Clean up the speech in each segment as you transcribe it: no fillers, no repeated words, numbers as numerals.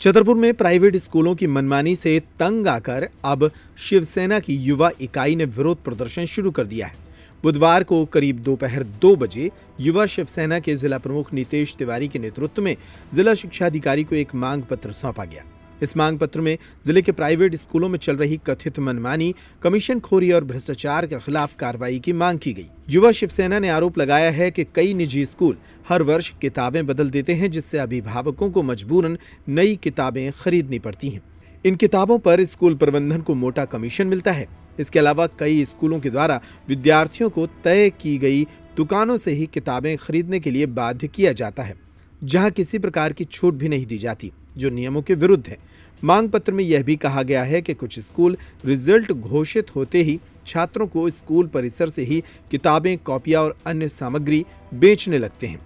छतरपुर में प्राइवेट स्कूलों की मनमानी से तंग आकर अब शिवसेना की युवा इकाई ने विरोध प्रदर्शन शुरू कर दिया है। बुधवार को करीब दोपहर 2 बजे युवा शिवसेना के जिला प्रमुख नीतेश तिवारी के नेतृत्व में जिला शिक्षा अधिकारी को एक मांग पत्र सौंपा गया। इस मांग पत्र में जिले के प्राइवेट स्कूलों में चल रही कथित मनमानी, कमीशनखोरी और भ्रष्टाचार के खिलाफ कार्रवाई की मांग की गई। युवा शिवसेना ने आरोप लगाया है कि कई निजी स्कूल हर वर्ष किताबें बदल देते हैं, जिससे अभिभावकों को मजबूरन नई किताबें खरीदनी पड़ती हैं। इन किताबों पर स्कूल प्रबंधन को मोटा कमीशन मिलता है। इसके अलावा कई स्कूलों के द्वारा विद्यार्थियों को तय की गई दुकानों से ही किताबें खरीदने के लिए बाध्य किया जाता है, जहां किसी प्रकार की छूट भी नहीं दी जाती, जो नियमों के विरुद्ध है। मांग पत्र में यह भी कहा गया है कि कुछ स्कूल रिजल्ट घोषित होते ही छात्रों को स्कूल परिसर से ही किताबें, कॉपियां और अन्य सामग्री बेचने लगते हैं।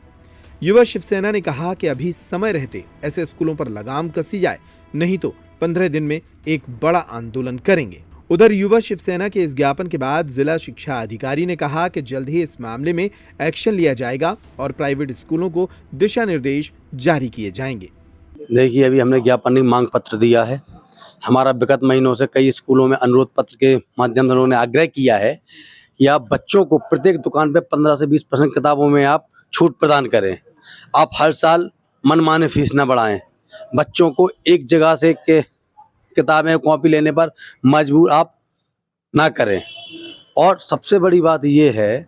युवा शिवसेना ने कहा कि अभी समय रहते ऐसे स्कूलों पर लगाम कसी जाए, नहीं तो 15 दिन में एक बड़ा आंदोलन करेंगे। उधर युवा शिवसेना के इस ज्ञापन के बाद जिला शिक्षा अधिकारी ने कहा कि जल्द ही इस मामले में एक्शन लिया जाएगा और प्राइवेट स्कूलों को दिशा निर्देश जारी किए जाएंगे। देखिए, अभी हमने ज्ञापन मांग पत्र दिया है। हमारा विगत महीनों से कई स्कूलों में अनुरोध पत्र के माध्यम से उन्होंने आग्रह किया है कि आप बच्चों को प्रत्येक दुकान पे 15 से 20% किताबों में आप छूट प्रदान करें। आप हर साल मनमाने फीस न बढ़ाएं। बच्चों को एक जगह से किताबें, कॉपी लेने पर मजबूर आप ना करें। और सबसे बड़ी बात ये है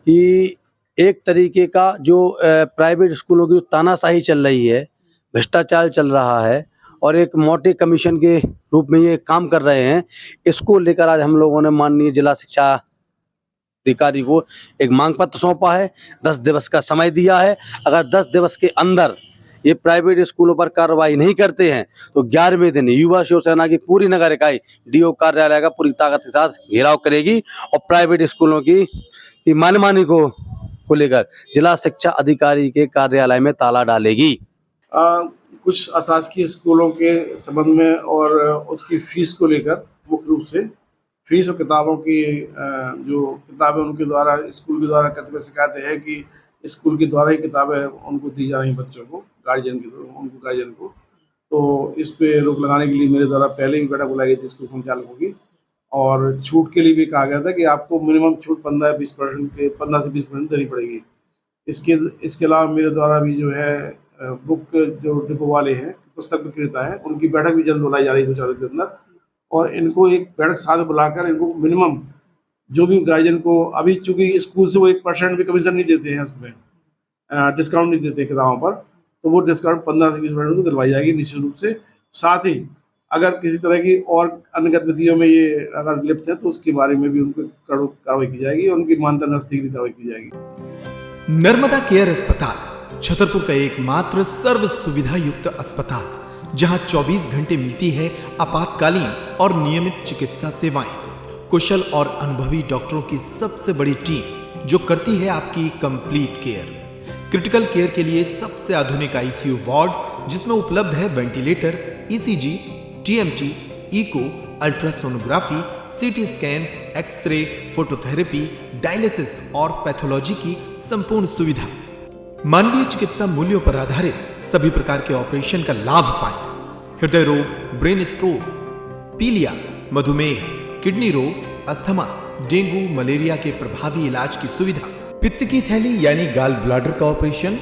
कि एक तरीके का जो प्राइवेट स्कूलों की तानाशाही चल रही है, भ्रष्टाचार चल रहा है और एक मोटे कमीशन के रूप में ये काम कर रहे हैं, इसको लेकर आज हम लोगों ने माननीय जिला शिक्षा अधिकारी को एक मांग पत्र सौंपा है। 10 दिवस का समय दिया है। अगर 10 दिवस के अंदर ये प्राइवेट स्कूलों पर कार्रवाई नहीं करते हैं तो 11वें दिन युवा शिवसेना की पूरी नगर इकाई डीओ कार्यालय का पूरी ताकत के साथ घेराव करेगी और प्राइवेट स्कूलों की मनमानी को लेकर जिला शिक्षा अधिकारी के कार्यालय में ताला डालेगी। कुछ अशासकीय स्कूलों के संबंध में और उसकी फीस को लेकर, मुख्य रूप से फीस और किताबों की जो किताबें उनके द्वारा स्कूल के द्वारा कथित शिकायतें हैं कि स्कूल के द्वारा ही किताबें उनको दी जा रही बच्चों को, गार्जियन को। तो इस पे रोक लगाने के लिए मेरे द्वारा पहले ही बैठक बुलाई गई थी स्कूल संचालकों की और छूट के लिए भी कहा गया था कि आपको मिनिमम छूट 15 से 20% देनी पड़ेगी। इसके अलावा मेरे द्वारा भी जो है बुक जो डिपो वाले हैं, पुस्तक विक्रेता है, उनकी बैठक भी जल्द बुलाई जा रही है 2-4 दिन के अंदर और इनको एक बैठक साथ बुलाकर इनको मिनिमम जो भी गार्जियन को, अभी चूंकि स्कूल से वो 1% भी कमीशन नहीं देते हैं, उसमें डिस्काउंट नहीं देते किताबों पर, तो वो डिस्काउंट 15 से 20% को दिलवाई जाएगी निश्चित रूप से। साथ ही अगर किसी तरह की और अन्य गतिविधियों में ये अगर लिप्त है तो उसके बारे में भी उनको कड़ो कार्रवाई की जाएगी और उनकी मानता नजदीक भी कार्रवाई की जाएगी। नर्मदा केयर अस्पताल छतरपुर का एकमात्र सर्व सुविधा युक्त अस्पताल, जहां 24 घंटे मिलती है आपातकालीन और नियमित चिकित्सा सेवाएं। कुशल और अनुभवी डॉक्टरों की सबसे बड़ी टीम जो करती है आपकी कंप्लीट केयर। क्रिटिकल केयर के लिए सबसे आधुनिक आईसीयू वार्ड, जिसमें उपलब्ध है ventilator, ECG, TMT, echo, ultrasonography, CT scan, x-ray, phototherapy, dialysis और पैथोलॉजी की संपूर्ण सुविधा। मानवीय चिकित्सा मूल्यों पर आधारित सभी प्रकार के ऑपरेशन का लाभ पाएं। हृदय रोग, ब्रेन स्ट्रोक, पीलिया, मधुमेह, किडनी रोग, अस्थमा, डेंगू, मलेरिया के प्रभावी इलाज की सुविधा, पित्त की थैली यानी गाल ब्लैडर का ऑपरेशन,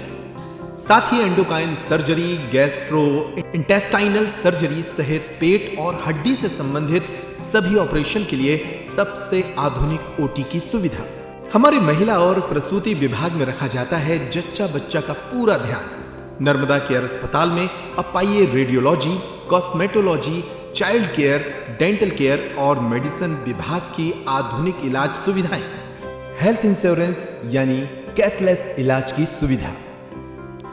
साथ ही endocrine surgery, gastrointestinal surgery सहित पेट और हड्डी से संबंधित सभी ऑपरेशन के लिए सबसे आधुनिक ओटी की सुविधा। हमारी महिला और प्रसूति विभाग में रखा जाता है जच्चा बच्चा का पूरा ध्यान। नर्मदा केयर अस्पताल में अब पाइए radiology, cosmetology, child care, dental care और मेडिसिन विभाग की आधुनिक इलाज सुविधाएं, हेल्थ इंश्योरेंस यानी कैशलेस इलाज की सुविधा।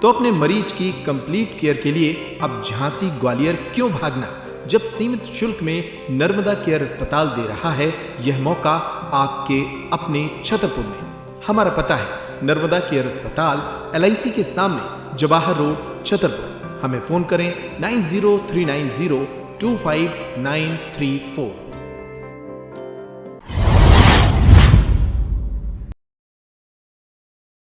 तो अपने मरीज की कंप्लीट केयर के लिए अब झांसी, ग्वालियर क्यों भागना, जब सीमित शुल्क में नर्मदा केयर अस्पताल दे रहा है यह मौका आपके अपने छतरपुर में। हमारा पता है नर्मदा केयर अस्पताल, LIC के सामने, जवाहर रोड, छतरपुर। हमें फोन करें 9039025934।